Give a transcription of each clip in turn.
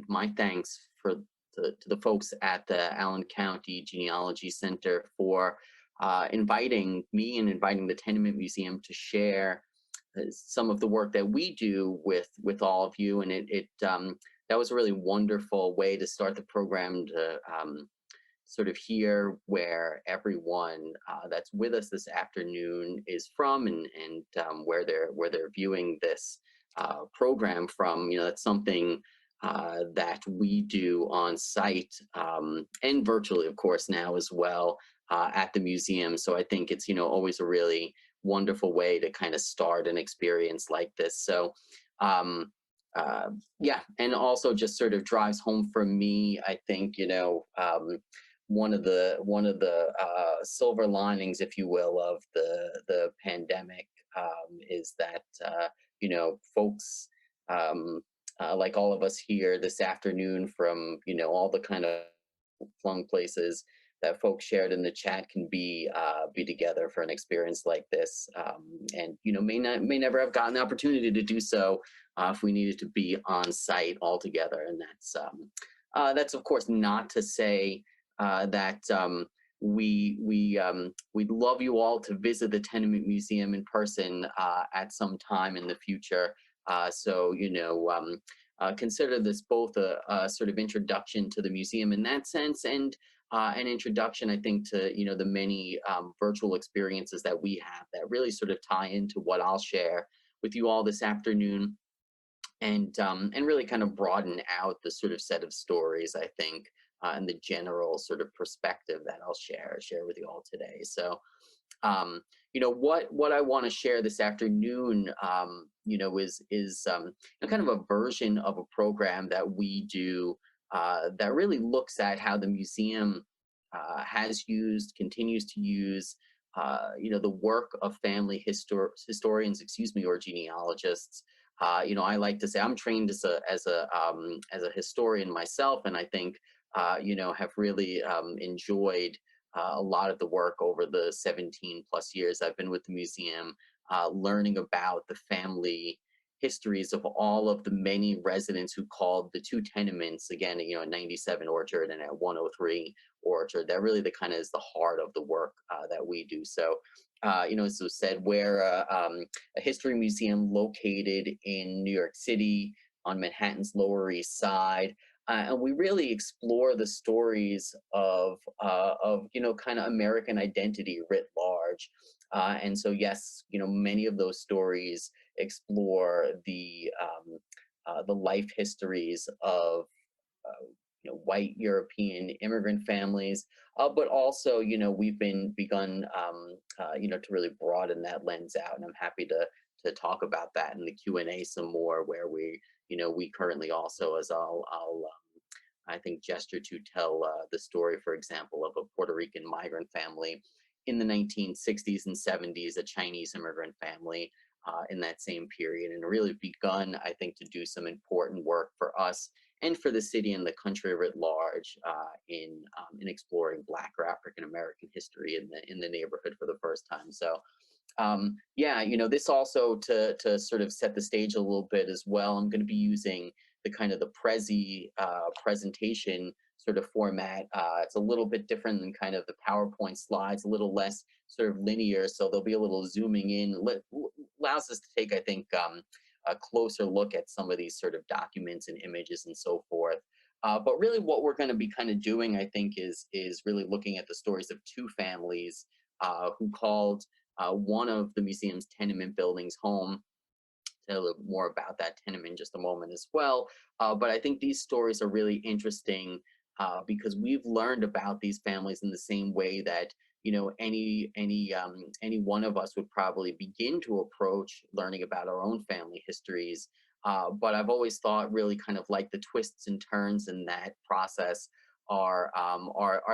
my thanks to the folks at the Allen County Genealogy Center for inviting me and inviting the Tenement Museum to share some of the work that we do with all of you. And that was a really wonderful way to start the program, to sort of hear where everyone that's with us this afternoon is from, and where they're viewing this program from. You know, that's something that we do on site, and virtually, of course, now as well, at the museum. So I think it's, always a really wonderful way to kind of start an experience like this. So yeah, and also just sort of drives home for me, I think, one of the silver linings, if you will, of the pandemic, is that folks, like all of us here this afternoon, from all the kind of flung places that folks shared in the chat, can be together for an experience like this, and may never have gotten the opportunity to do so if we needed to be on site all together. And that's of course not to say that we'd love you all to visit the Tenement Museum in person at some time in the future. Consider this both a sort of introduction to the museum in that sense, and an introduction, I think, to the many virtual experiences that we have that really sort of tie into what I'll share with you all this afternoon, and really kind of broaden out the sort of set of stories, I think, and the general sort of perspective that I'll share with you all today. So what I want to share this afternoon, is kind of a version of a program that we do that really looks at how the museum has used, continues to use, the work of family historians, or genealogists. I like to say I'm trained as a historian myself, and I think have really enjoyed a lot of the work over the 17 plus years I've been with the museum, learning about the family histories of all of the many residents who called the two tenements, again, at 97 Orchard and at 103 Orchard. That really kind of is the heart of the work that we do. So, as was said, we're a history museum located in New York City on Manhattan's Lower East Side. And we really explore the stories of kind of American identity writ large. And so, yes, many of those stories explore the life histories of white European immigrant families, but also we've begun to really broaden that lens out, and I'm happy to talk about that in the Q&A some more, where we currently also, as I'll I think, gesture to tell the story, for example, of a Puerto Rican migrant family in the 1960s and 70s, a Chinese immigrant family in that same period, and really begun, I think, to do some important work for us and for the city and the country writ large in exploring Black or African American history in the neighborhood for the first time. So. This also, to sort of set the stage a little bit as well, I'm going to be using the kind of the Prezi presentation sort of format. It's a little bit different than kind of the PowerPoint slides, a little less sort of linear, so there'll be a little zooming in, allows us to take, I think, a closer look at some of these sort of documents and images and so forth. But really what we're going to be kind of doing, I think, is really looking at the stories of two families who called one of the museum's tenement buildings home. Tell a little more about that tenement in just a moment as well. But I think these stories are really interesting because we've learned about these families in the same way that any one of us would probably begin to approach learning about our own family histories. But I've always thought, really kind of like, the twists and turns in that process are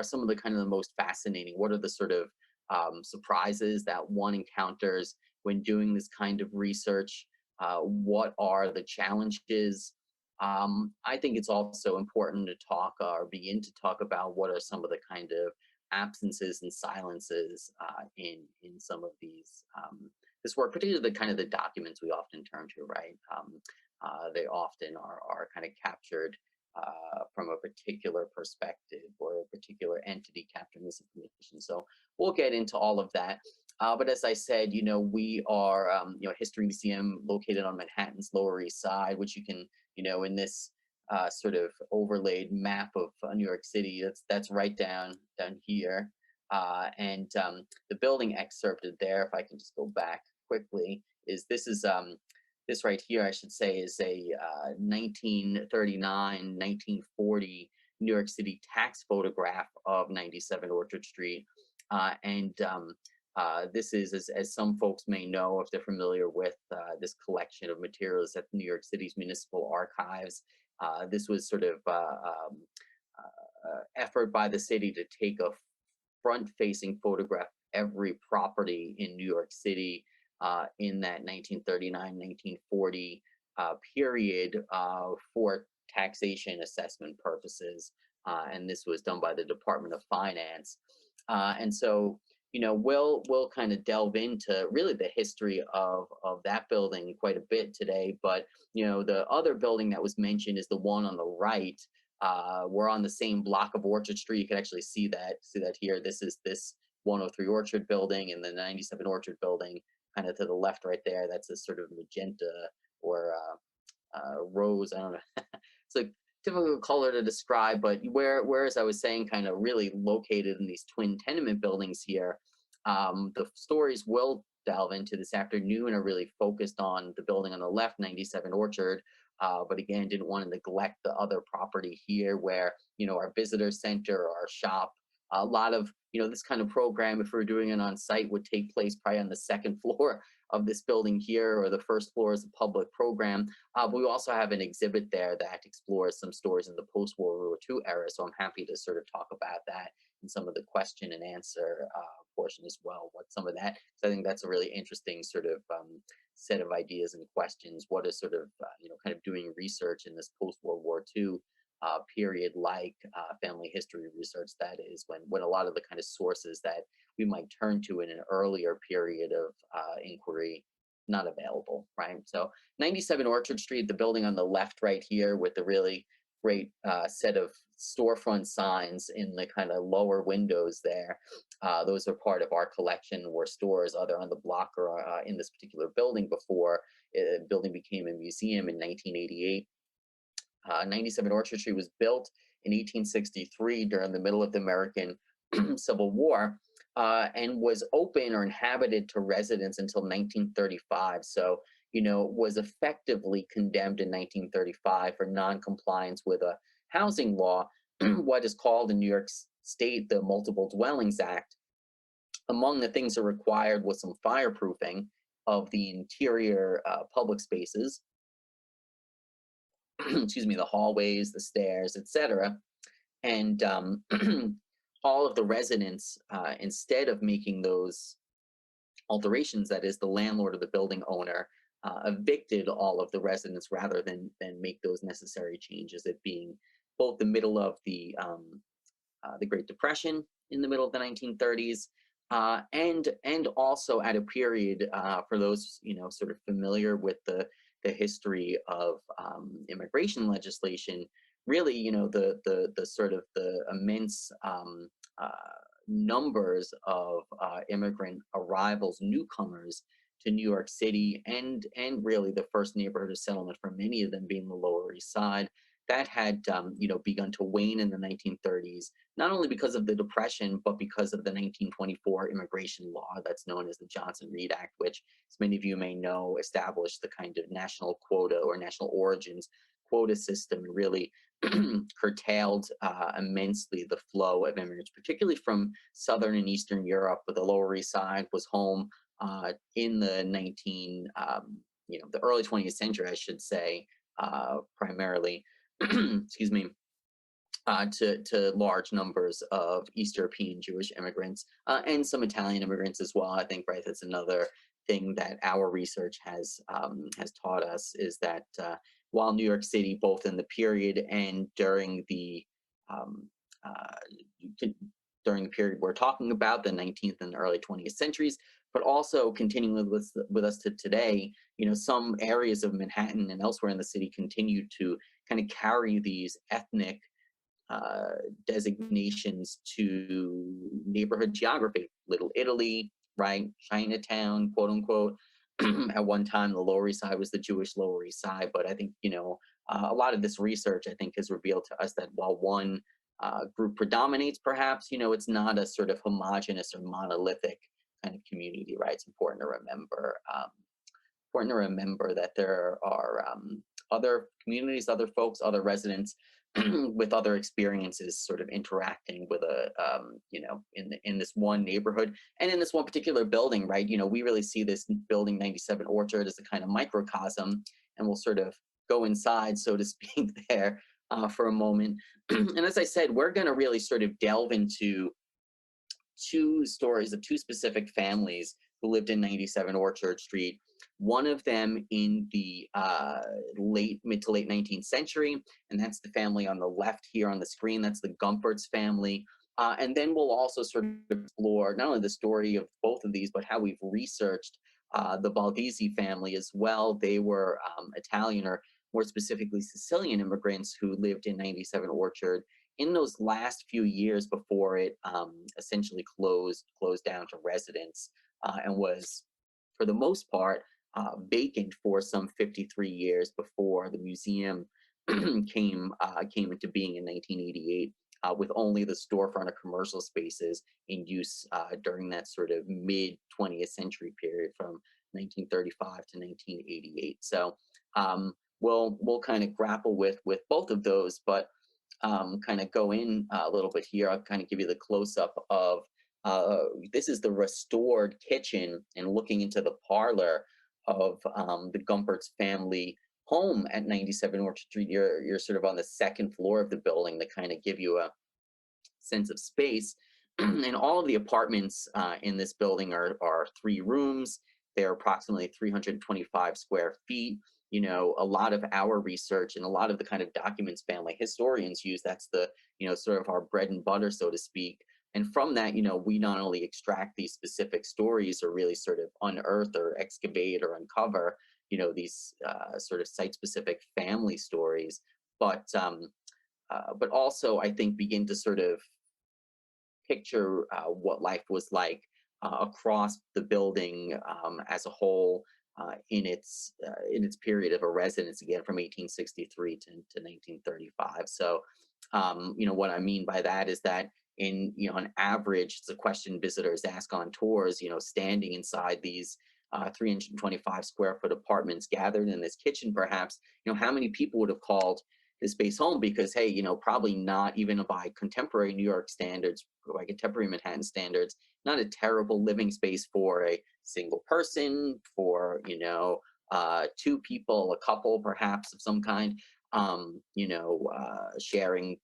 some of the kind of the most fascinating. What are the sort of surprises that one encounters when doing this kind of research? What are the challenges? I think it's also important to talk or begin to talk about what are some of the kind of absences and silences in some of these this work, particularly the kind of the documents we often turn to, right? They often are kind of captured from a particular perspective or a particular entity capturing this information. So we'll get into all of that. But as I said, we are, History Museum located on Manhattan's Lower East Side, which you can, in this sort of overlaid map of New York City, that's right down here. And the building excerpted there, if I can just go back quickly, is this right here, I should say, is a 1939, 1940 New York City tax photograph of 97 Orchard Street. And this is, as some folks may know, if they're familiar with this collection of materials at New York City's Municipal Archives. This was sort of effort by the city to take a front-facing photograph of every property in New York City in that 1939-1940 period for taxation assessment purposes. And this was done by the Department of Finance. And so, we'll kind of delve into really the history of that building quite a bit today. But, the other building that was mentioned is the one on the right. We're on the same block of Orchard Street. You can actually see that here. This is this 103 Orchard building and the 97 Orchard building kind of to the left right there. That's a sort of magenta or rose. I don't know. It's a difficult color to describe, but whereas I was saying kind of really located in these twin tenement buildings here, the stories we'll delve into this afternoon are really focused on the building on the left, 97 Orchard. But again, didn't want to neglect the other property here where, our visitor center, our shop, a lot of, this kind of program, if we were doing it on site, would take place probably on the second floor of this building here, or the first floor as a public program. But we also have an exhibit there that explores some stories in the post-World War II era. So I'm happy to sort of talk about that in some of the question and answer portion as well. What some of that, so I think that's a really interesting sort of set of ideas and questions. What is sort of, kind of doing research in this post-World War II period, like family history research, that is, when a lot of the kind of sources that we might turn to in an earlier period of inquiry not available, right? So 97 Orchard Street, the building on the left right here with the really great set of storefront signs in the kind of lower windows there. Those are part of our collection, where stores either on the block or in this particular building before the building became a museum in 1988. 97 Orchard Street was built in 1863 during the middle of the American Civil War, and was open or inhabited to residents until 1935. So, was effectively condemned in 1935 for non-compliance with a housing law, what is called in New York State the Multiple Dwellings Act. Among the things that required was some fireproofing of the interior public spaces, excuse me, the hallways, the stairs, etc. And all of the residents, instead of making those alterations, that is, the landlord or the building owner evicted all of the residents rather than make those necessary changes. It being both the middle of the Great Depression in the middle of the 1930s, and also at a period, for those sort of familiar with the history of immigration legislation, really, the sort of the immense numbers of immigrant arrivals, newcomers to New York City, and really the first neighborhood of settlement for many of them being the Lower East Side, that had begun to wane in the 1930s, not only because of the Depression, but because of the 1924 immigration law that's known as the Johnson-Reed Act, which, as many of you may know, established the kind of national quota or national origins quota system, and really curtailed immensely the flow of immigrants, particularly from Southern and Eastern Europe. But the Lower East Side was home in the the early 20th century, I should say, primarily, excuse me, to large numbers of East European Jewish immigrants, and some Italian immigrants as well. I think, right, that's another thing that our research has taught us, is that while New York City, both in the period and during the period we're talking about, the 19th and early 20th centuries, but also continuing with us to today, some areas of Manhattan and elsewhere in the city continue to kind of carry these ethnic uh, designations to neighborhood geography. Little Italy, right? Chinatown, quote unquote. At one time, the Lower East Side was the Jewish Lower East Side, but I think a lot of this research I think has revealed to us that while one group predominates, perhaps it's not a sort of homogenous or monolithic kind of community, right? It's important to remember that there are other communities, other folks, other residents with other experiences, sort of interacting with in this one neighborhood and in this one particular building, right? We really see this building 97 Orchard as a kind of microcosm, and we'll sort of go inside, so to speak, there for a moment. And as I said, we're going to really sort of delve into two stories of two specific families who lived in 97 Orchard Street. One of them in the mid to late 19th century, and that's the family on the left here on the screen. That's the Gumpert's family. And then we'll also sort of explore not only the story of both of these, but how we've researched the Baldesi family as well. They were Italian, or more specifically Sicilian immigrants who lived in 97 Orchard in those last few years before it essentially closed down to residents, and was, for the most part, vacant for some 53 years before the museum came into being in 1988, with only the storefront of commercial spaces in use during that sort of mid 20th century period from 1935 to 1988. So we'll kind of grapple with both of those, but kind of go in a little bit here. I'll kind of give you the close up of this is the restored kitchen and looking into the parlor of the Gumpert's family home at 97 Orchard Street. You're sort of on the second floor of the building to kind of give you a sense of space. And all of the apartments in this building are 3 rooms. They're approximately 325 square feet. A lot of our research and a lot of the kind of documents family historians use, that's the, sort of our bread and butter, so to speak. And from that, we not only extract these specific stories or really sort of unearth or excavate or uncover, these sort of site-specific family stories, but also I think begin to sort of picture what life was like across the building as a whole in its period of a residence, again from 1863 to 1935. So, what I mean by that is that on average, it's a question visitors ask on tours. Standing inside these 325 square foot apartments, gathered in this kitchen, perhaps, how many people would have called this space home? Because hey, probably not even by contemporary New York standards, by contemporary Manhattan standards, not a terrible living space for a single person, for 2 people, a couple perhaps of some kind, sharing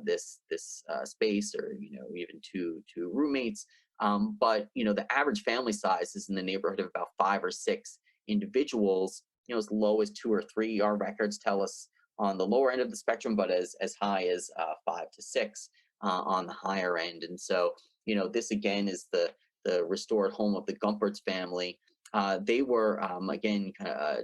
this space, or even two roommates. But the average family size is in the neighborhood of about 5 or 6 individuals. As low as 2 or 3. Our records tell us on the lower end of the spectrum, but as high as 5 to 6 on the higher end. And so, this again is the restored home of the Gumpert's family. They were again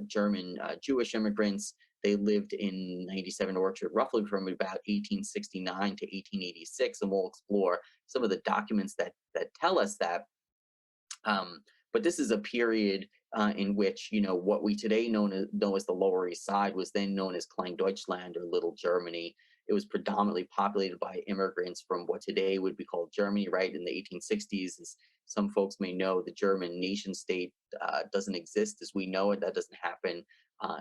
German Jewish immigrants. They lived in 97 Orchard roughly from about 1869 to 1886, and we'll explore some of the documents that tell us that. But this is a period in which, what we today know as the Lower East Side was then known as Klein Deutschland, or Little Germany. It was predominantly populated by immigrants from what today would be called Germany, right? In the 1860s, as some folks may know, the German nation state doesn't exist as we know it. That doesn't happen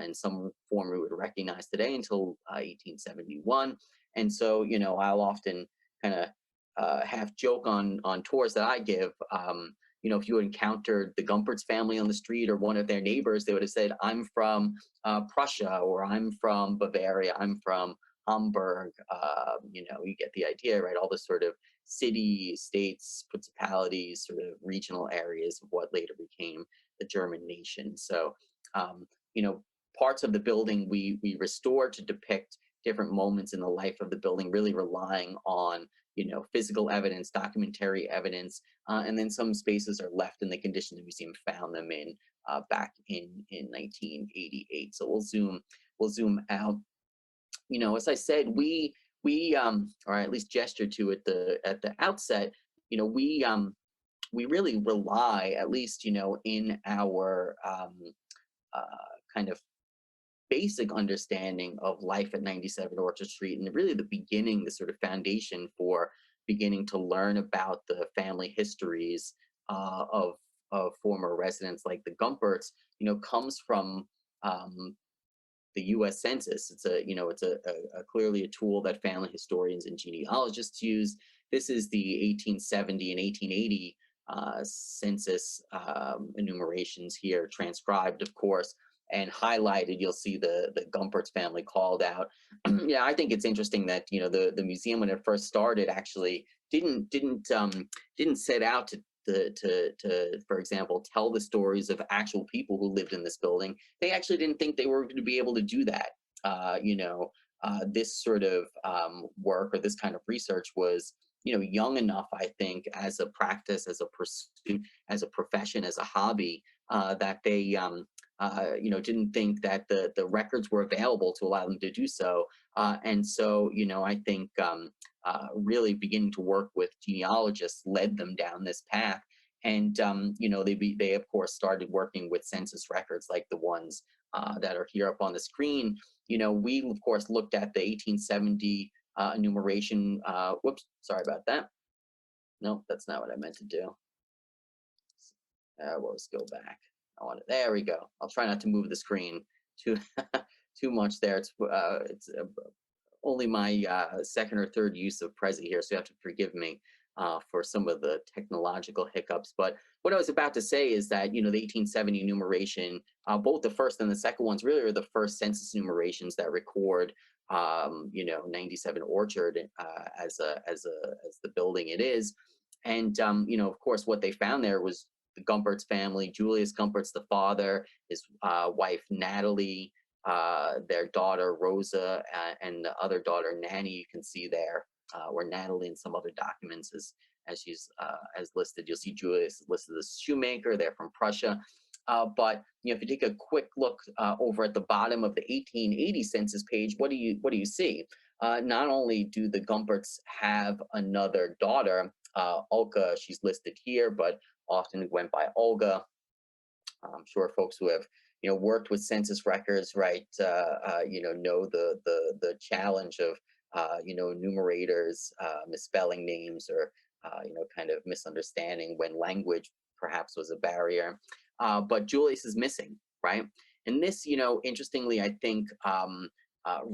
in some form we would recognize today until 1871. And so, I'll often kind of half joke on tours that I give. If you encountered the Gumpert's family on the street or one of their neighbors, they would have said, I'm from Prussia, or I'm from Bavaria, I'm from Hamburg. You get the idea, right? All the sort of city, states, principalities, sort of regional areas of what later became the German nation. So, parts of the building we restored to depict different moments in the life of the building, really relying on physical evidence, documentary evidence, and then some spaces are left in the condition the museum found them in back in 1988. So we'll zoom out as I said, or at least gestured to at the outset, you know, we really rely, at least, in our uh, kind of basic understanding of life at 97 Orchard Street, and really the beginning, the sort of foundation for beginning to learn about the family histories of former residents like the Gumperts, comes from um, the U.S. Census. It's a clearly a tool that family historians and genealogists use. This is the 1870 and 1880 census enumerations here, transcribed, of course, and highlighted. You'll see the Gumperts family called out. Yeah, I think it's interesting that the museum, when it first started, actually didn't set out to, for example, tell the stories of actual people who lived in this building. They actually didn't think they were going to be able to do that. This sort of work, or this kind of research, was young enough, I think, as a practice, as a pursuit, as a profession, as a hobby, that they didn't think that the records were available to allow them to do so. And so, I think really beginning to work with genealogists led them down this path. And they of course started working with census records like the ones that are here up on the screen. We of course looked at the 1870 enumeration. Whoops, sorry about that. No, that's not what I meant to do. We'll just go back. There we go. I'll try not to move the screen too too much there. It's only my second or third use of Prezi here, so you have to forgive me for some of the technological hiccups. But what I was about to say is that, the 1870 enumeration, both the first and the second ones really are the first census enumerations that record, 97 Orchard as the building it is. And, of course, what they found there was the Gumperts family, Julius Gumperts, the father, his wife, Natalie, their daughter Rosa, and the other daughter Nanny. You can see there, or Natalie in some other documents as she's as listed. You'll see Julius is listed as shoemaker. They're from Prussia. But if you take a quick look over at the bottom of the 1880 census page, what do you see? Not only do the Gumperts have another daughter, Olga, she's listed here, but often went by Olga. I'm sure folks who have worked with census records, right, know the challenge of enumerators misspelling names, or kind of misunderstanding when language perhaps was a barrier. But Julius is missing, right? And this, interestingly, I think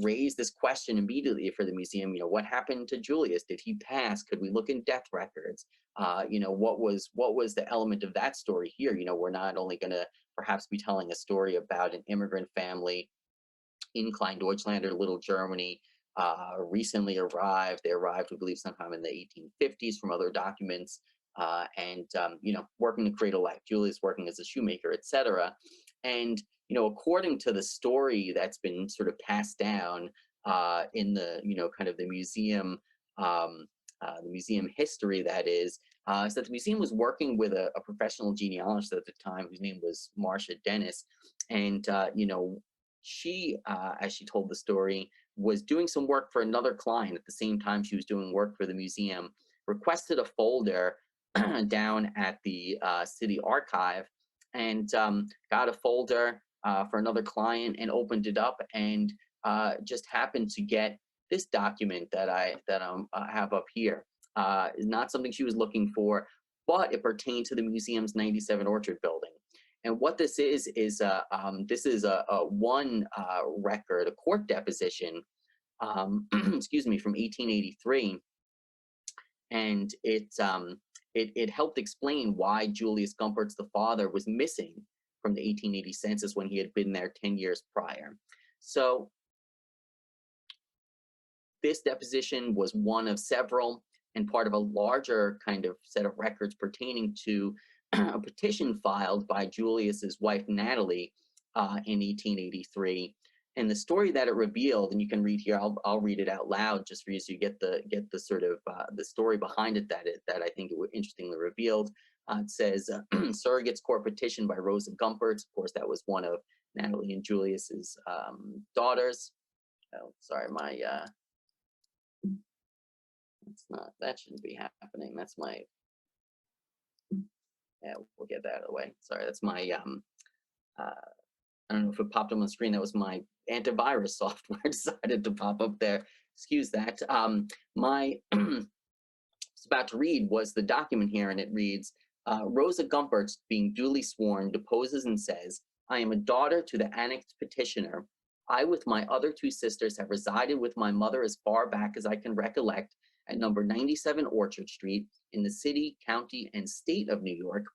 raised this question immediately for the museum. What happened to Julius? Did he pass? Could we look in death records? What was the element of that story here? We're not only going to perhaps be telling a story about an immigrant family in Klein Deutschland, or Little Germany, recently arrived. They arrived, we believe, sometime in the 1850s from other documents, and working to create a life. Julius working as a shoemaker, etc. And according to the story that's been sort of passed down in the kind of the museum history, that is that the museum was working with a professional genealogist at the time, whose name was Marcia Dennis. And she, as she told the story, was doing some work for another client at the same time she was doing work for the museum, requested a folder down at the city archive, and got a folder for another client, and opened it up, and just happened to get this document that I have up here. Is not something she was looking for, but it pertained to the museum's 97 Orchard building. And what this is this is a one record, a court deposition, excuse me, from 1883, and it helped explain why Julius Gumperts, the father, was missing from the 1880 census when he had been there 10 years prior. So this deposition was one of several, and part of a larger kind of set of records pertaining to a petition filed by Julius's wife Natalie in 1883. And the story that it revealed, and you can read here, I'll read it out loud just for you, so you get the sort of the story behind it that I think it was interestingly revealed. It says, surrogates court petition by Rosa Gumperts. Of course, that was one of Natalie and Julius's daughters. Oh, sorry, my that's not, that shouldn't be happening. That's my, yeah, we'll get that out of the way. Sorry, that's my uh I don't know if it popped up on the screen. That was my antivirus software decided to pop up there. Excuse that. My was about to read was the document here, and it reads, Rosa Gumpertz, being duly sworn, deposes and says, I am a daughter to the annexed petitioner. I, with my other two sisters, have resided with my mother as far back as I can recollect at number 97 Orchard Street in the city, county, and state of New York.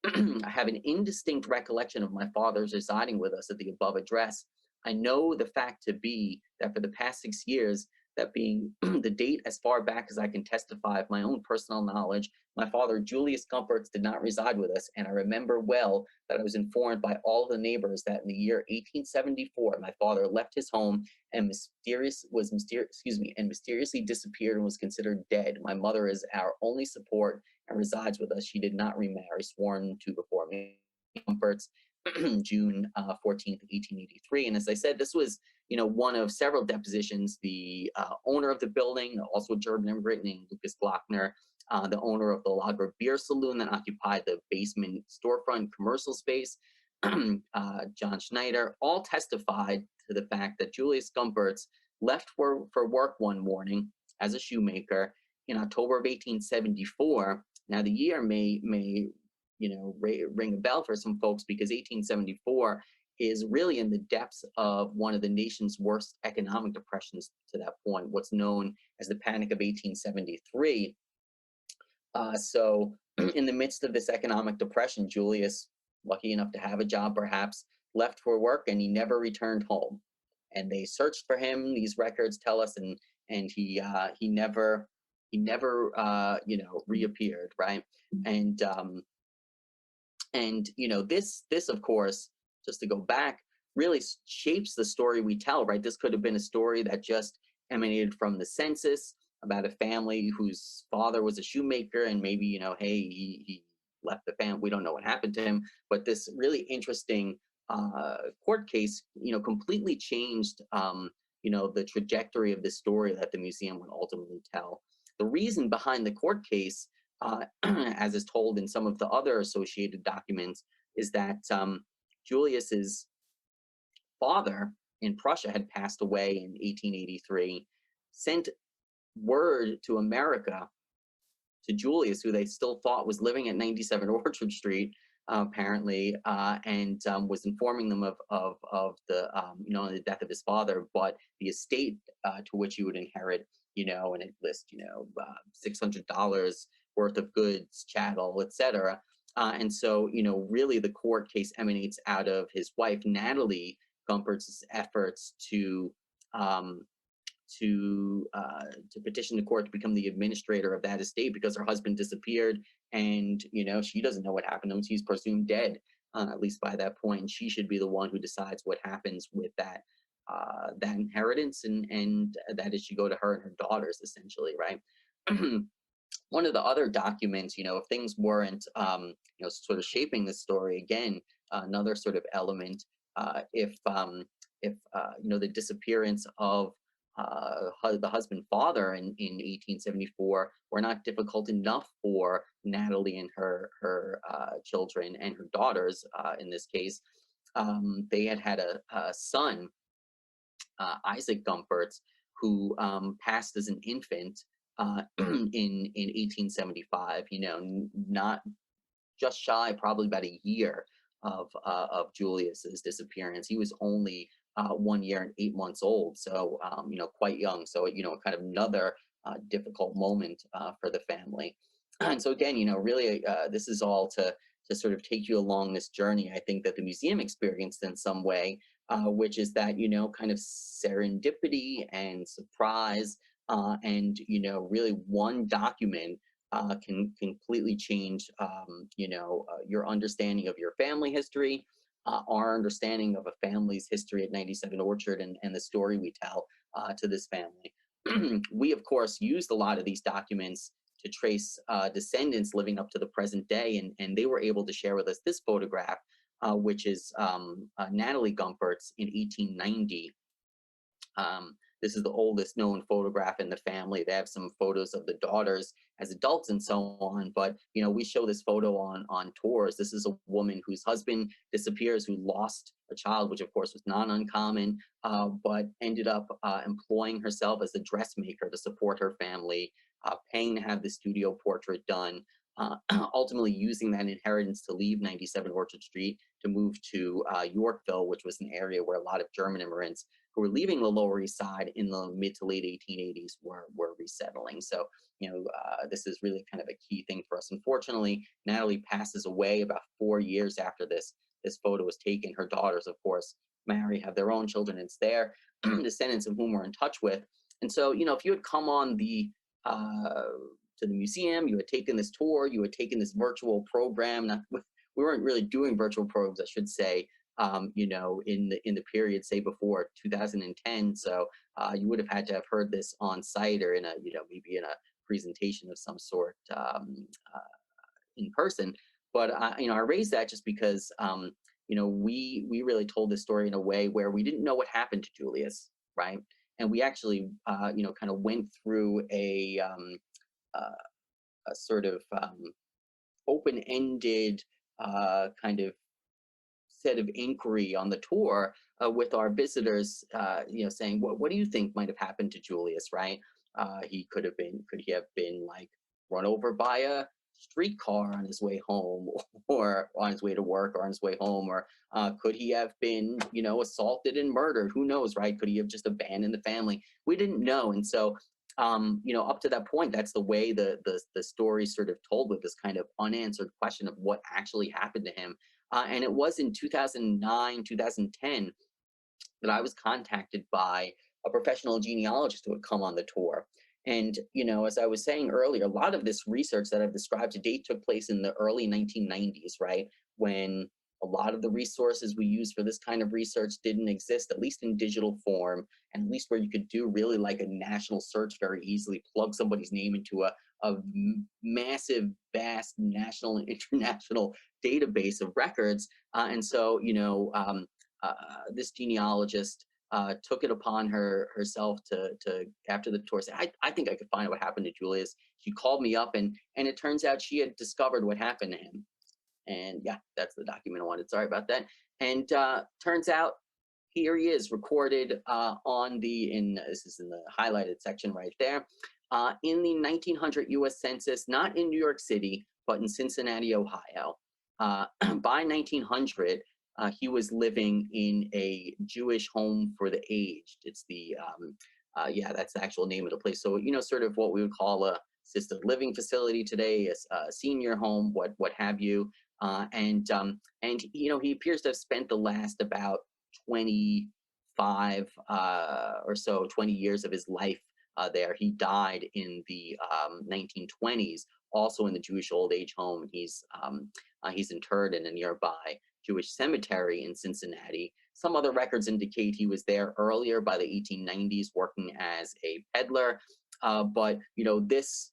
I have an indistinct recollection of my father's residing with us at the above address. I know the fact to be that for the past 6 years, that being the date as far back as I can testify of my own personal knowledge, my father, Julius Gumpertz, did not reside with us, and I remember well that I was informed by all the neighbors that in the year 1874, my father left his home and mysteriously disappeared and was considered dead. My mother is our only support and resides with us. She did not remarry, sworn to before me. Gumpertz, June 14th, 1883. And as I said, this was, one of several depositions. The owner of the building, also a German immigrant named Lucas Glockner, the owner of the Lager Beer Saloon that occupied the basement storefront commercial space, John Schneider, all testified to the fact that Julius Gumpertz left for work one morning as a shoemaker in October of 1874. Now, the year may ring a bell for some folks because 1874 is really in the depths of one of the nation's worst economic depressions to that point, what's known as the Panic of 1873. So in the midst of this economic depression, Julius, lucky enough to have a job perhaps, left for work and he never returned home. And they searched for him, these records tell us, and he never reappeared, right? And this of course, just to go back, really shapes the story we tell, right? This could have been a story that just emanated from the census about a family whose father was a shoemaker, and maybe, hey, he left the family. We don't know what happened to him, but this really interesting court case, completely changed, the trajectory of the story that the museum would ultimately tell. The reason behind the court case, as is told in some of the other associated documents, is that Julius's father in Prussia had passed away in 1883, sent word to America to Julius, who they still thought was living at 97 Orchard Street, apparently, and was informing them of the the death of his father, but the estate to which he would inherit, and it lists $600 worth of goods, chattel, etc. And so, really the court case emanates out of his wife Natalie Gumpertz's efforts to petition the court to become the administrator of that estate because her husband disappeared, and she doesn't know what happened to him. He's presumed dead, at least by that point. She should be the one who decides what happens with that inheritance, and that it should go to her and her daughters, essentially, right? One of the other documents, if things weren't, sort of shaping the story again, another sort of element, if the disappearance of the husband father in 1874 were not difficult enough for Natalie and her children and her daughters, in this case, they had a son, Isaac Gumpertz, who passed as an infant in 1875. Not just shy, probably about a year of Julius's disappearance. He was only 1 year and 8 months old, so quite young. So kind of another difficult moment for the family. And so again, really, this is all to sort of take you along this journey. I think that the museum experienced in some way, which is that kind of serendipity and surprise, and really one document can completely change, your understanding of your family history, our understanding of a family's history at 97 Orchard, and the story we tell to this family. We, of course, used a lot of these documents to trace descendants living up to the present day, and they were able to share with us this photograph, which is Natalie Gumpertz in 1890. this is the oldest known photograph in the family. They have some photos of the daughters as adults and so on. But we show this photo on tours. This is a woman whose husband disappears, who lost a child, which of course was not uncommon, but ended up employing herself as a dressmaker to support her family, paying to have the studio portrait done. Ultimately using that inheritance to leave 97 Orchard Street to move to Yorkville, which was an area where a lot of German immigrants who were leaving the Lower East Side in the mid to late 1880s were resettling. So, this is really kind of a key thing for us. Unfortunately, Natalie passes away about 4 years after this photo was taken. Her daughters, of course, marry, have their own children. It's their descendants of whom we're in touch with. And so, if you had come on to the museum, you had taken this tour, you had taken this virtual program. We weren't really doing virtual programs, I should say, in the period, say before 2010. So you would have had to have heard this on site or in a, maybe in a presentation of some sort in person. But I raised that just because we really told this story in a way where we didn't know what happened to Julius, right? And we actually kind of went through uh, a sort of open-ended kind of set of inquiry on the tour with our visitors, saying, what do you think might have happened to Julius, right? Could he have been like run over by a streetcar on his way home or on his way to work or on his way home? Or could he have been, assaulted and murdered? Who knows, right? Could he have just abandoned the family? We didn't know. And so, up to that point, that's the way the story sort of told, with this kind of unanswered question of what actually happened to him. And it was in 2009, 2010 that I was contacted by a professional genealogist who had come on the tour. And, as I was saying earlier, a lot of this research that I've described to date took place in the early 1990s, right? When a lot of the resources we use for this kind of research didn't exist, at least in digital form, and at least where you could do really like a national search very easily, plug somebody's name into a massive, vast national and international database of records. And so, this genealogist took it upon herself to after the tour say, I think I could find out what happened to Julius. She called me up, and it turns out she had discovered what happened to him. And yeah, that's the document I wanted. Sorry about that. And turns out here he is, recorded this is in the highlighted section right there, in the 1900 U.S. Census, not in New York City, but in Cincinnati, Ohio. By 1900, he was living in a Jewish home for the aged. It's that's the actual name of the place. So, sort of what we would call a assisted living facility today, a senior home, what have you. And he appears to have spent the last about 25 20 years of his life there. He died in the 1920s, also in the Jewish old age home. He's interred in a nearby Jewish cemetery in Cincinnati. Some other records indicate he was there earlier, by the 1890s, working as a peddler. But this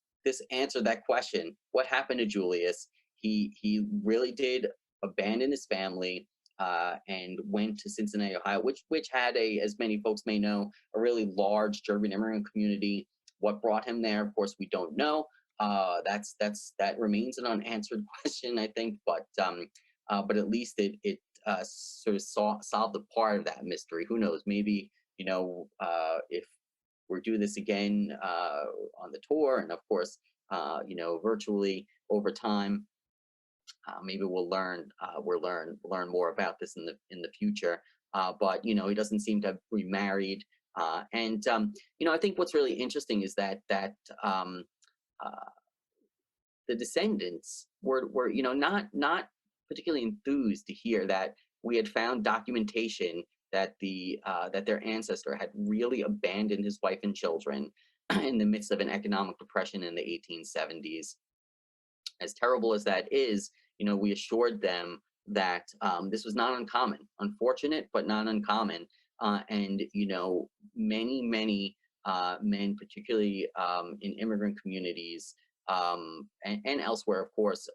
answered that question: what happened to Julius? He really did abandon his family and went to Cincinnati, Ohio, which had as many folks may know, a really large German immigrant community. What brought him there, of course, we don't know. That remains an unanswered question, I think. But at least it sort of solved a part of that mystery. Who knows? Maybe if we're doing this again on the tour, and of course virtually over time. Maybe we'll learn more about this in the future. But he doesn't seem to have remarried. And I think what's really interesting is that uh, the descendants were not particularly enthused to hear that we had found documentation that that their ancestor had really abandoned his wife and children in the midst of an economic depression in the 1870s. As terrible as that is, we assured them that this was not uncommon, unfortunate, but not uncommon. And many men, particularly in immigrant communities and elsewhere, of course,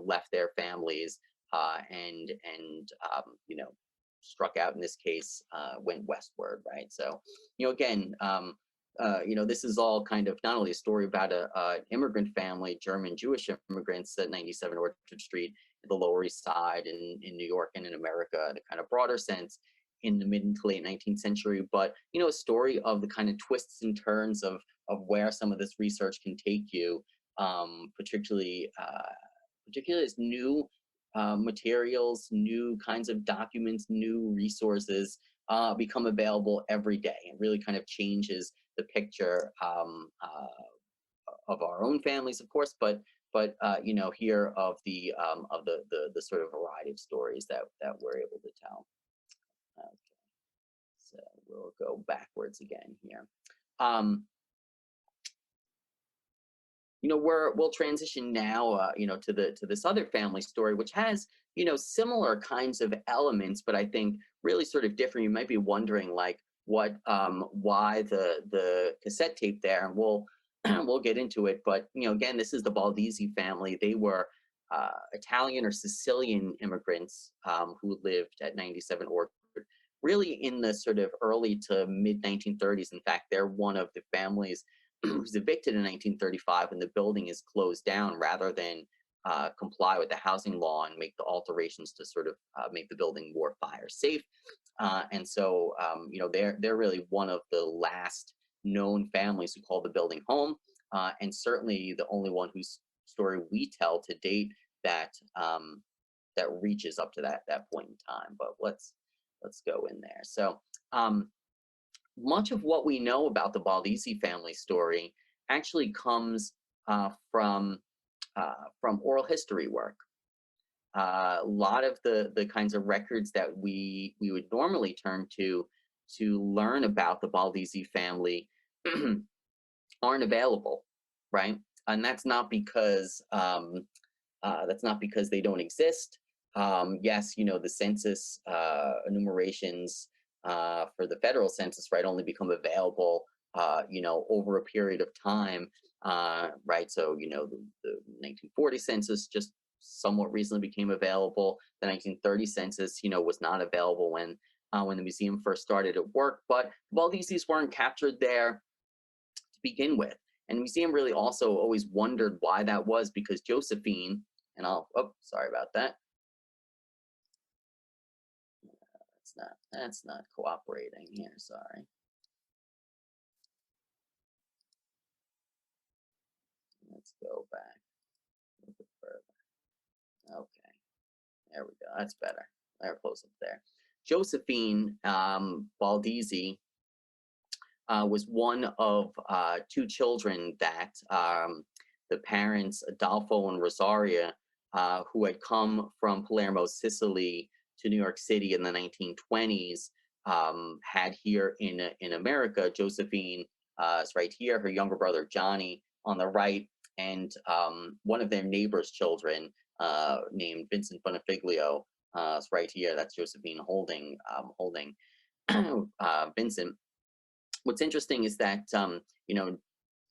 left their families and struck out in this case went westward, right? So, again, this is all kind of not only a story about an immigrant family, German Jewish immigrants at 97 Orchard Street, the Lower East Side in New York and in America in a kind of broader sense in the mid to late 19th century, but a story of the kind of twists and turns of where some of this research can take you, particularly as new materials, new kinds of documents, new resources become available every day, and really kind of changes the picture of our own families, of course, but here of the sort of variety of stories that we're able to tell. Okay, so we'll go backwards again here. Um, we'll transition now, to this other family story, which has, similar kinds of elements, but I think really sort of different. You might be wondering, like, why the cassette tape there, and we'll get into it. But again, this is the Baldesi family. They were Italian or Sicilian immigrants who lived at 97 Orchard, really in the sort of early to mid 1930s. In fact, they're one of the families who's evicted in 1935 when the building is closed down, rather than comply with the housing law and make the alterations to sort of make the building more fire safe. And so, they're really one of the last known families who call the building home, and certainly the only one whose story we tell to date that reaches up to that point in time. But let's go in there. So. Much of what we know about the Baldesi family story actually comes from oral history work. A lot of the kinds of records that we would normally turn to learn about the Baldesi family aren't available, right? And that's not because they don't exist. Yes, the census enumerations for the federal census, right, only become available, over a period of time, right? So, the 1940 census just somewhat recently became available. The 1930 census, was not available when the museum first started at work, but Baldesis weren't captured there to begin with. And the museum really also always wondered why that was, because Josephine, and sorry about that. That's not cooperating here, sorry. Let's go back a little bit further. Okay, there we go. That's better. They're close up there. Josephine Baldesi was one of two children that the parents, Adolfo and Rosaria, who had come from Palermo, Sicily, to New York City in the 1920s, had here in America. Josephine is right here, her younger brother Johnny on the right, and one of their neighbors' children named Vincent Bonifiglio is right here. That's Josephine holding Vincent. What's interesting is that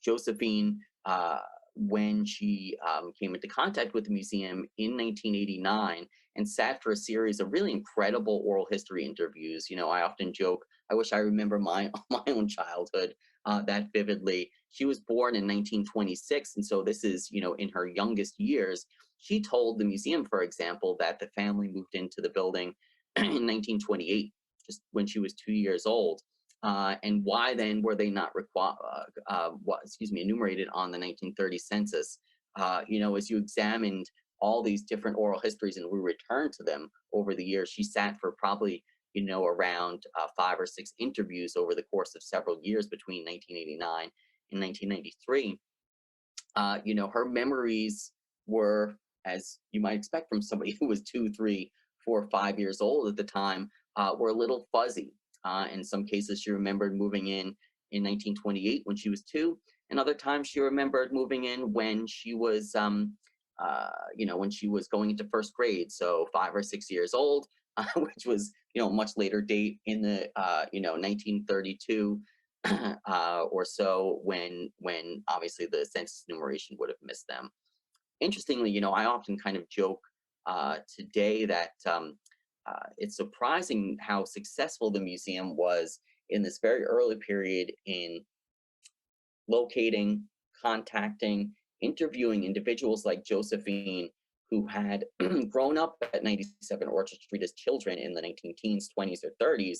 Josephine, when she came into contact with the museum in 1989 and sat for a series of really incredible oral history interviews. I often joke, I wish I remember my own childhood that vividly. She was born in 1926, and so this is, in her youngest years. She told the museum, for example, that the family moved into the building in 1928, just when she was 2 years old. And why then were they not enumerated on the 1930 census? As you examined all these different oral histories and we returned to them over the years, she sat for probably, around 5 or 6 interviews over the course of several years between 1989 and 1993. Her memories were, as you might expect from somebody who was 2, 3, 4, 5 years old at the time, were a little fuzzy. In some cases, she remembered moving in 1928 when she was 2, and other times she remembered moving in when she was, when she was going into first grade, so 5 or 6 years old, which was, much later date in the, 1932 or so, when obviously the census enumeration would have missed them. Interestingly, I often kind of joke today that it's surprising how successful the museum was in this very early period in locating, contacting, interviewing individuals like Josephine, who had grown up at 97 Orchard Street as children in the 19 teens, 20s, or 30s.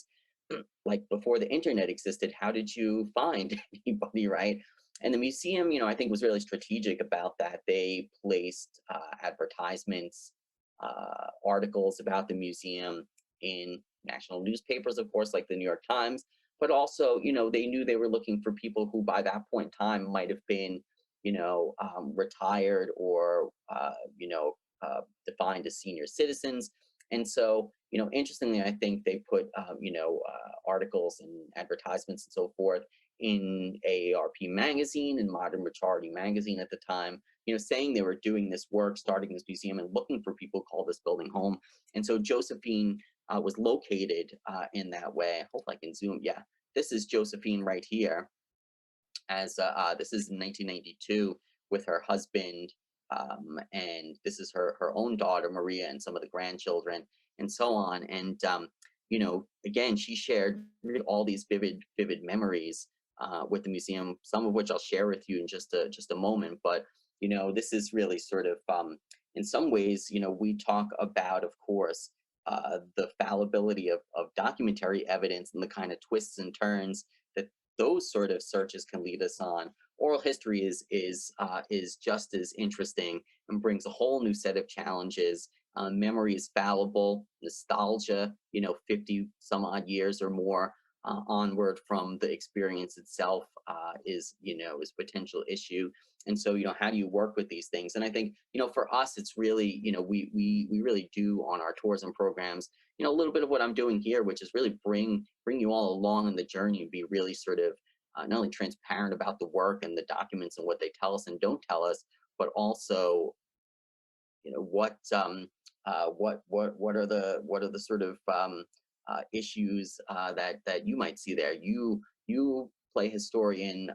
Like before the internet existed, how did you find anybody, right? And the museum, I think was really strategic about that. They placed advertisements, articles about the museum in national newspapers, of course, like the New York Times, but also, they knew they were looking for people who by that point in time might have been, retired or, defined as senior citizens. And so, interestingly, I think they put, articles and advertisements and so forth in AARP magazine and Modern Majority magazine at the time, saying they were doing this work, starting this museum and looking for people who call this building home. And so Josephine was located in that way. I hope I can zoom. Yeah, this is Josephine right here. As this is in 1992 with her husband, and this is her own daughter Maria and some of the grandchildren and so on. And again, she shared all these vivid memories with the museum, some of which I'll share with you in just a moment. But this is really sort of in some ways, we talk about, of course, the fallibility of documentary evidence and the kind of twists and turns that those sort of searches can lead us on. Oral history is just as interesting and brings a whole new set of challenges. Memory is fallible. Nostalgia, 50 some odd years or more onward from the experience itself is potential issue. And so, how do you work with these things? And I think, for us, it's really, we really do on our tours and programs, a little bit of what I'm doing here, which is really bring you all along in the journey and be really sort of not only transparent about the work and the documents and what they tell us and don't tell us, but also, what are the sort of issues that you might see there. You play historian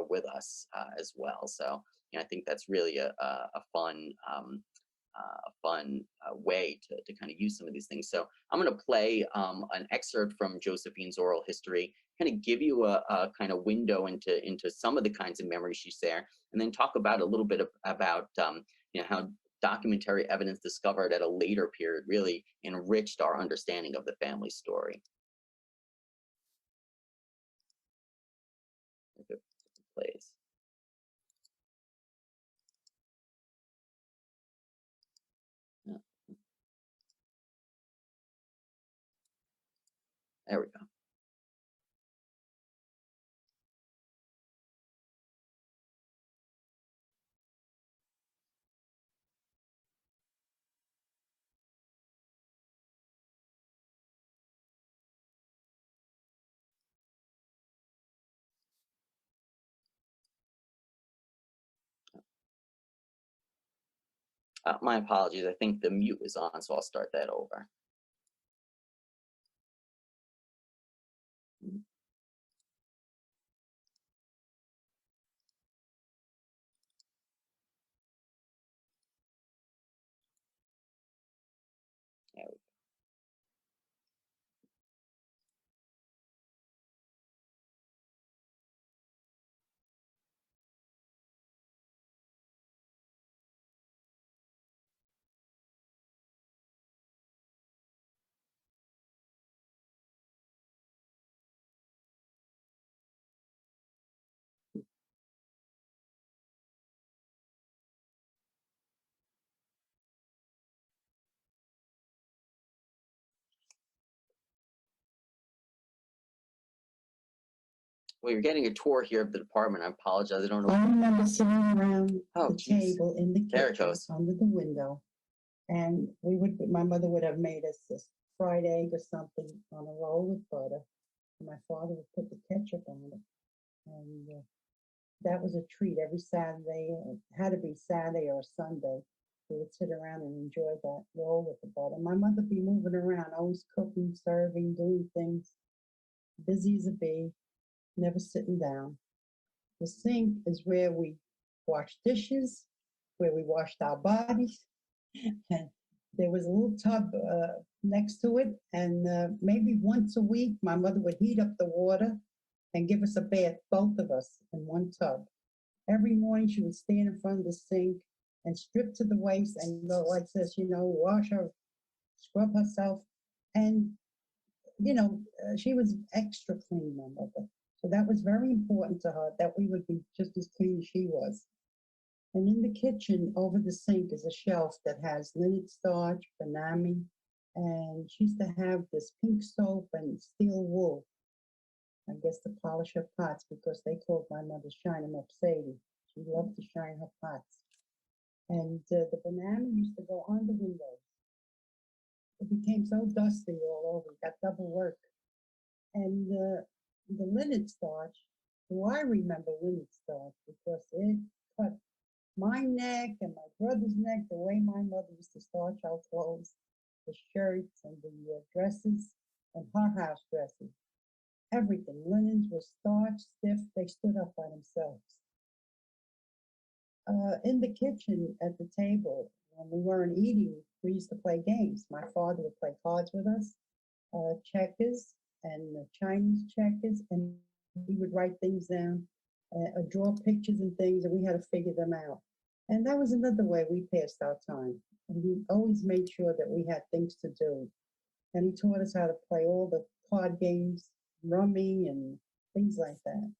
with us as well. So I think that's really a fun way to kind of use some of these things. So I'm going to play an excerpt from Josephine's oral history, kind of give you a kind of window into some of the kinds of memories she shared, and then talk about a little bit about how documentary evidence discovered at a later period really enriched our understanding of the family story. If it plays. Yeah. There we go. My apologies. I think the mute is on, so I'll start that over. There we go. Well, you're getting a tour here of the department. I apologize. I don't know. I remember sitting around Oh, the geez. table in the There it kitchen goes. under the window, and my mother would have made us this fried egg or something on a roll with butter. And my father would put the ketchup on it, and that was a treat every Saturday. It had to be Saturday or Sunday. We would sit around and enjoy that roll with the butter. My mother would be moving around, always cooking, serving, doing things, busy as a bee, never sitting down. The sink is where we wash dishes, where we washed our bodies, and there was a little tub next to it, and maybe once a week, my mother would heat up the water and give us a bath, both of us, in one tub. Every morning, she would stand in front of the sink and strip to the waist and go like this, wash her, scrub herself. And, she was extra clean, my mother. So that was very important to her that we would be just as clean as she was. And in the kitchen, over the sink, is a shelf that has linnet starch, banami, and she used to have this pink soap and steel wool, I guess, to polish her pots because they called my mother Shine 'em Up Sadie. She loved to shine her pots. And the banana used to go on the windows. It became so dusty all over. It got double work. And the linnet starch, I remember linnet starch because it cut my neck and my brother's neck the way my mother used to starch our clothes, the shirts and the dresses and her house dresses. Everything. Linens were starched, stiff, they stood up by themselves. In the kitchen at the table, when we weren't eating, we used to play games. My father would play cards with us, checkers and Chinese checkers, and he would write things down, draw pictures and things, and we had to figure them out. And that was another way we passed our time. And he always made sure that we had things to do. And he taught us how to play all the card games, rummy, and things like that.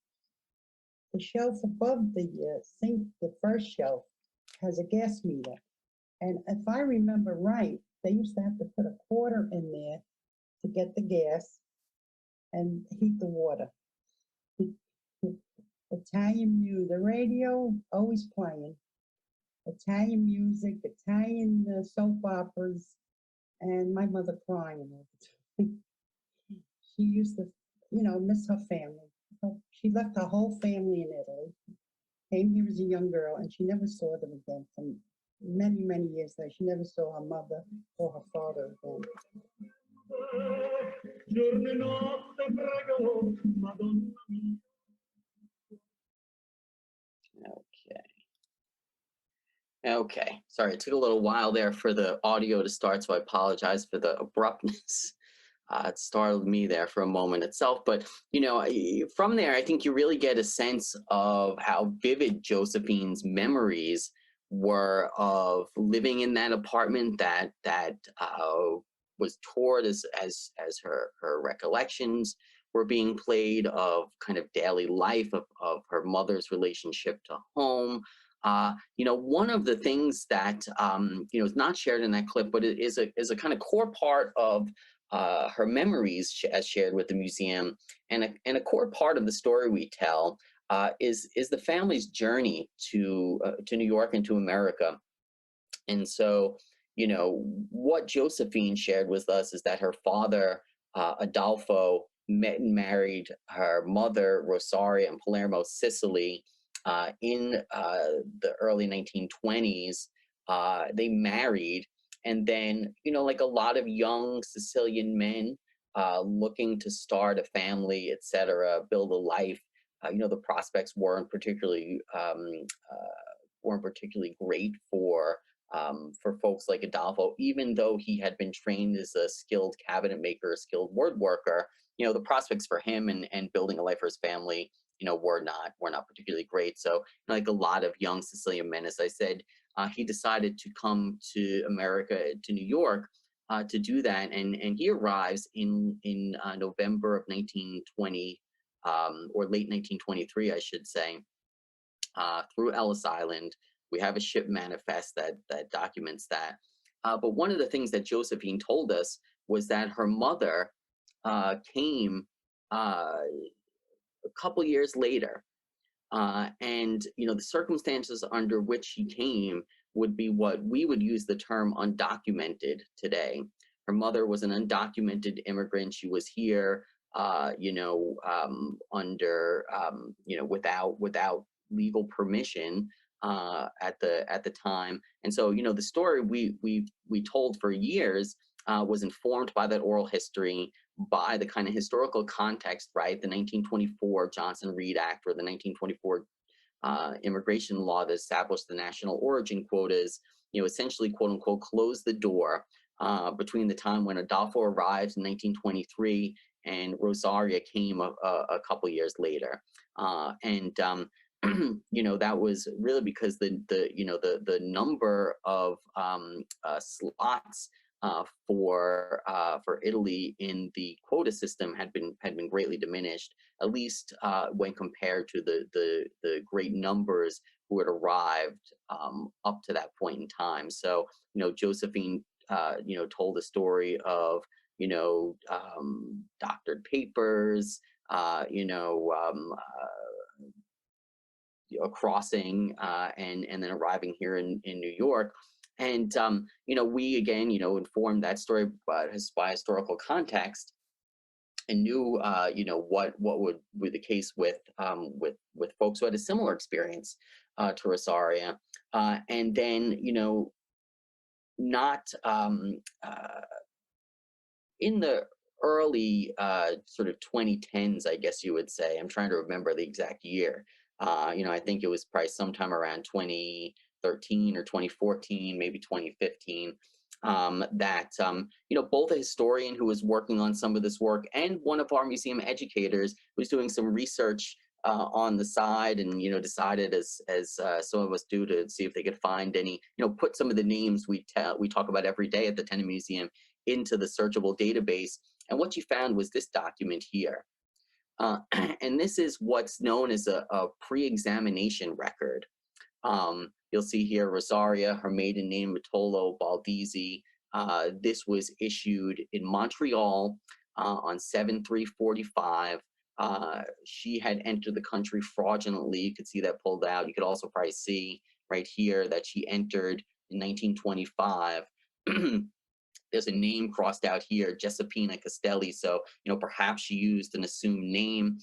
The shelf above the sink, the first shelf, has a gas meter. And if I remember right, they used to have to put a quarter in there to get the gas and heat the water. Italian music, the radio always playing. Italian music, Italian soap operas, and my mother crying all the time. She used to, miss her family. She left her whole family in Italy, came here as a young girl, and she never saw them again for many, many years later. She never saw her mother or her father again. Okay. Okay. Sorry, it took a little while there for the audio to start, so I apologize for the abruptness. It startled me there for a moment itself. But, from there, I think you really get a sense of how vivid Josephine's memories were of living in that apartment that was toured as her recollections were being played of kind of daily life of her mother's relationship to home. One of the things that is not shared in that clip, but it is a kind of core part of her memories as shared with the museum, and a core part of the story we tell is the family's journey to New York and to America. And so, what Josephine shared with us is that her father, Adolfo, met and married her mother, Rosaria, in Palermo, Sicily, in the early 1920s. They married, and then, like a lot of young Sicilian men looking to start a family, etc., build a life, the prospects weren't particularly great for folks like Adolfo, even though he had been trained as a skilled cabinet maker, a skilled word worker. The prospects for him and building a life for his family, were not particularly great. So, like a lot of young Sicilian men, as I said, he decided to come to America, to New York, to do that, and he arrives in November of 1920, or late 1923, I should say, through Ellis Island. We have a ship manifest that documents that. But one of the things that Josephine told us was that her mother came a couple years later, and the circumstances under which he came would be what we would use the term undocumented today. Her mother was an undocumented immigrant. She was here, under, without legal permission at the time. And so, the story we told for years was informed by that oral history, by the kind of historical context, right? The 1924 Johnson-Reed Act, or the 1924 immigration law that established the national origin quotas, essentially, quote unquote, closed the door between the time when Adolfo arrived in 1923 and Rosaria came a couple years later. And that was really because the number of slots for Italy in the quota system had been greatly diminished, at least when compared to the great numbers who had arrived up to that point in time. So Josephine told the story of doctored papers, crossing and then arriving here in New York. And we again informed that story by historical context and knew what would be the case with folks who had a similar experience to Rosaria, and then not in the early sort of 2010s, I guess you would say. I'm trying to remember the exact year. I think it was probably sometime around 2013 or 2014, maybe 2015, that both a historian who was working on some of this work and one of our museum educators was doing some research on the side, and decided, as some of us do, to see if they could find any, put some of the names we talk about every day at the Tenement Museum into the searchable database. And what you found was this document here. And this is what's known as a pre-examination record. You'll see here Rosaria, her maiden name Vitolo Baldesi. This was issued in Montreal on 7/3/45. She had entered the country fraudulently. You could see that pulled out. You could also probably see right here that she entered in 1925. There's a name crossed out here, Josephine Castelli. So, perhaps she used an assumed name.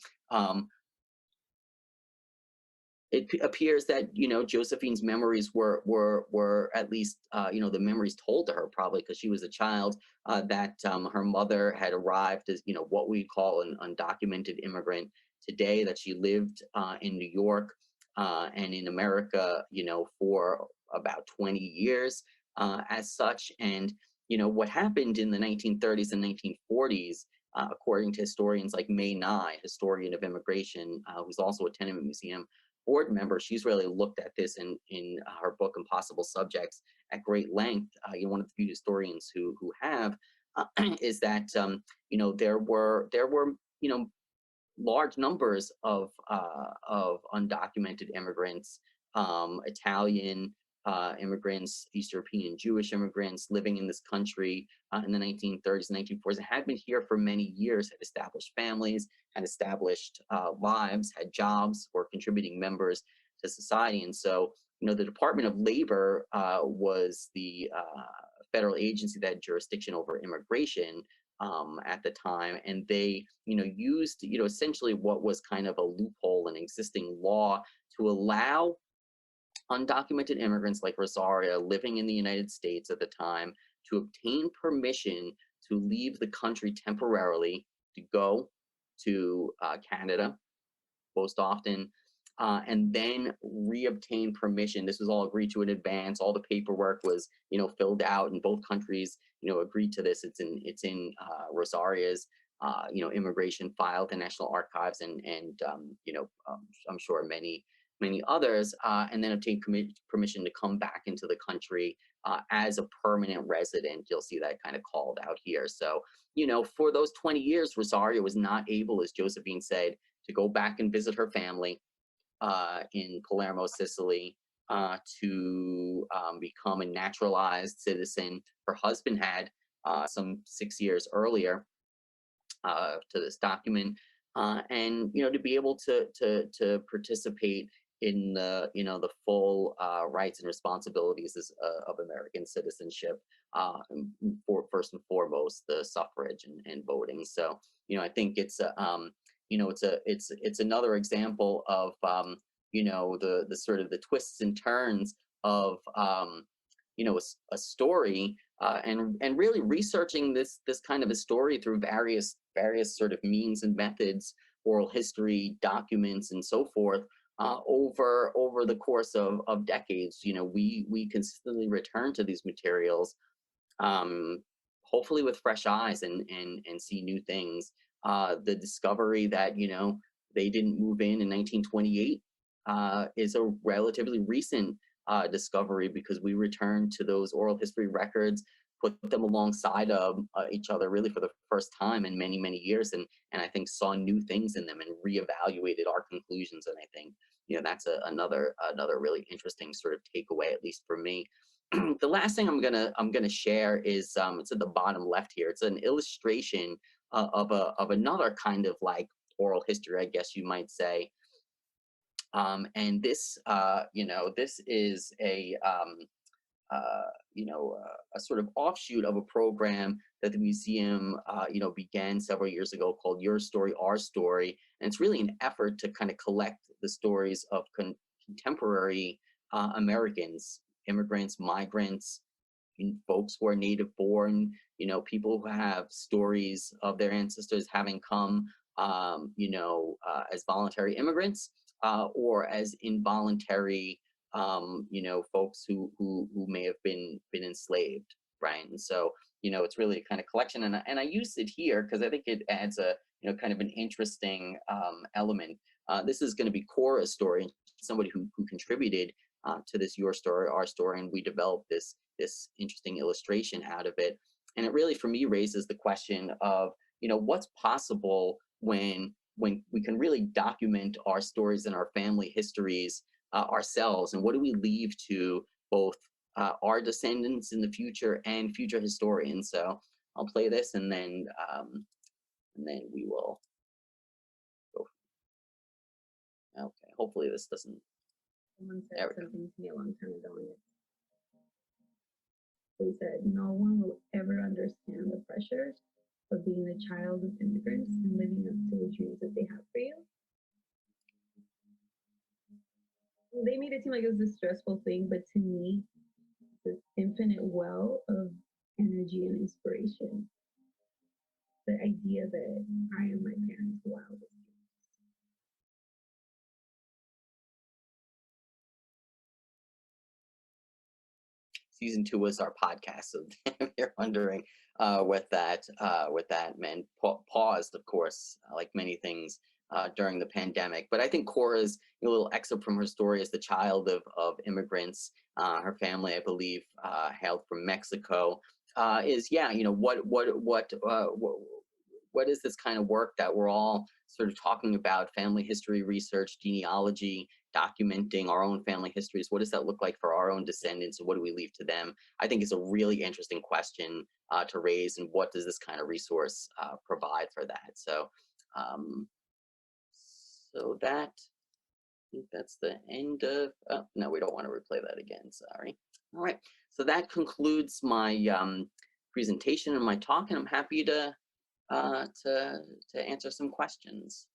It appears that Josephine's memories were at least the memories told to her, probably because she was a child, that her mother had arrived as what we call an undocumented immigrant today, that she lived in New York and in America for about 20 years as such. And what happened in the 1930s and 1940s, according to historians like May Nye, historian of immigration, who's also a Tenement Museum board member, she's really looked at this in her book Impossible Subjects at great length. One of the few historians who have is that there were large numbers of undocumented immigrants, Italian immigrants, East European Jewish immigrants living in this country in the 1930s and 1940s, had been here for many years, had established families, had established lives, had jobs, were contributing members to society. And so, the Department of Labor was the federal agency that had jurisdiction over immigration at the time, and they, used, essentially what was kind of a loophole in existing law to allow undocumented immigrants like Rosaria living in the United States at the time to obtain permission to leave the country temporarily to go to Canada, most often, and then reobtain permission. This was all agreed to in advance. All the paperwork was, filled out, and both countries, agreed to this. It's in Rosaria's, immigration file at the National Archives, and I'm sure many others, and then obtain permission to come back into the country as a permanent resident. You'll see that kind of called out here. So, for those 20 years, Rosaria was not able, as Josephine said, to go back and visit her family in Palermo, Sicily, to become a naturalized citizen. Her husband had some 6 years earlier to this document, and to be able to participate in the full rights and responsibilities of American citizenship, for first and foremost the suffrage and voting. So I think it's it's another example of the sort of the twists and turns of a story, and really researching this kind of a story through various sort of means and methods, oral history, documents, and so forth, over the course of decades. We consistently return to these materials, um, hopefully with fresh eyes, and see new things. The discovery that they didn't move in 1928 is a relatively recent discovery, because we returned to those oral history records, put them alongside of each other really for the first time in many, many years, and I think saw new things in them and reevaluated our conclusions. And I think that's another really interesting sort of takeaway, at least for me. The last thing I'm gonna share is, it's at the bottom left here. It's an illustration of another kind of like oral history, I guess you might say. And this is a sort of offshoot of a program that the museum, began several years ago, called Your Story, Our Story. And it's really an effort to kind of collect the stories of contemporary Americans, immigrants, migrants, folks who are native born, people who have stories of their ancestors having come, as voluntary immigrants, or as involuntary, folks who may have been enslaved, right? And so, it's really a kind of collection, and I use it here because I think it adds a kind of an interesting element. This is going to be Cora's story, somebody who contributed to this Your Story, Our Story, and we developed this interesting illustration out of it. And it really, for me, raises the question of what's possible when we can really document our stories and our family histories ourselves, and what do we leave to both our descendants in the future and future historians. So I'll play this, and then we will go. Okay, hopefully this doesn't. Someone said There we go. something to me a long time ago, and they said, no one will ever understand the pressures of being a child of immigrants and living up to the dreams that they have for you. They made it seem like it was a stressful thing, but to me, this infinite well of energy and inspiration. The idea that I am my parents' wildest dreams. Season 2 was our podcast, so if you're wondering what that meant, paused, of course, like many things during the pandemic. But I think Cora's little excerpt from her story as the child of immigrants, her family, I believe, hailed from Mexico, is what is this kind of work that we're all sort of talking about: family history research, genealogy, documenting our own family histories. What does that look like for our own descendants, and what do we leave to them? I think it's a really interesting question to raise, and what does this kind of resource provide for that? So, that, I think that's the end of. Oh, no, we don't want to replay that again. Sorry. All right. So that concludes my presentation and my talk, and I'm happy to answer some questions.